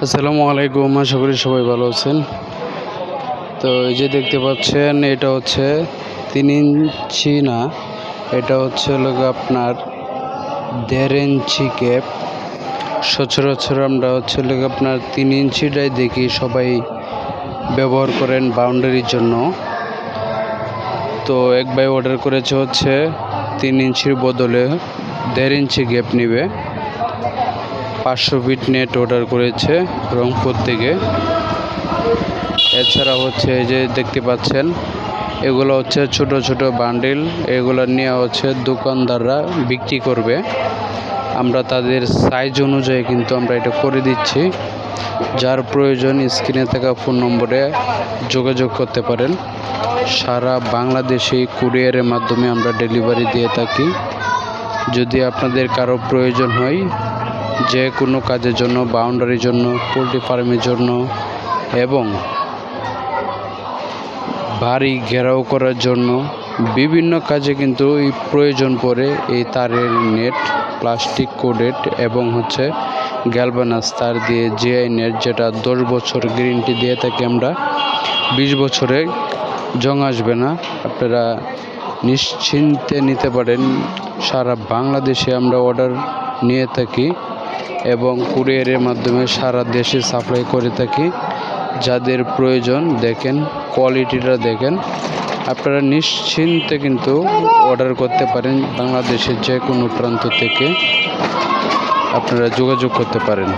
আসসালামু আলাইকুম, আশা করি সবাই ভালো আছেন। তো এই যে দেখতে পাচ্ছেন, এটা হচ্ছে 3 ইঞ্চি না, এটা হচ্ছে আপনার 1.5 ইঞ্চি ক্যাপ। সচরাচর আমরা হচ্ছে আপনার 3 ইঞ্চিটাই দেখি সবাই ব্যবহার করেন বাউন্ডারির জন্য। তো এক ভাই অর্ডার করেছে হচ্ছে 3 ইঞ্চির বদলে 1.5 ইঞ্চি গ্যাপ নেবে। 500 ফিট নেট অর্ডার করেছে রংপুর থেকে। এছাড়া হচ্ছে এই যে দেখতে পাচ্ছেন, এগুলো হচ্ছে ছোট ছোট বান্ডিল। এগুলো নিয়ে হচ্ছে দোকানদাররা বিক্রি করবে। আমরা তাদের সাইজ অনুযায়ী কিন্তু আমরা এটা করে দিচ্ছি। যার প্রয়োজন স্ক্রিনে থাকা ফোন নম্বরে যোগাযোগ করতে পারেন। সারা বাংলাদেশে কুরিয়ারের মাধ্যমে আমরা ডেলিভারি দিয়ে থাকি। যদি আপনাদের কারো প্রয়োজন হয় যে কোনো কাজের জন্য, বাউন্ডারির জন্য, পোলট্রি ফার্মের জন্য এবং বাড়ি ঘেরাও করার জন্য, বিভিন্ন কাজে কিন্তু এই প্রয়োজন পড়ে এই তারের নেট, প্লাস্টিক কোডেড এবং হচ্ছে গ্যালভানাস তার দিয়ে জিআই নেট, যেটা 10 বছর গ্যারেন্টি দিয়ে থাকি আমরা। 20 বছরে জং আসবে না, আপনারা নিশ্চিন্তে নিতে পারেন। সারা বাংলাদেশে আমরা অর্ডার নিয়ে থাকি এবং কুরিয়ারের মাধ্যমে সারা দেশে সাপ্লাই করে থাকি। যাদের প্রয়োজন দেখেন, কোয়ালিটিটা দেখেন, আপনারা নিশ্চিন্তে কিন্তু অর্ডার করতে পারেন। বাংলাদেশের যে কোনো প্রান্ত থেকে আপনারা যোগাযোগ করতে পারেন।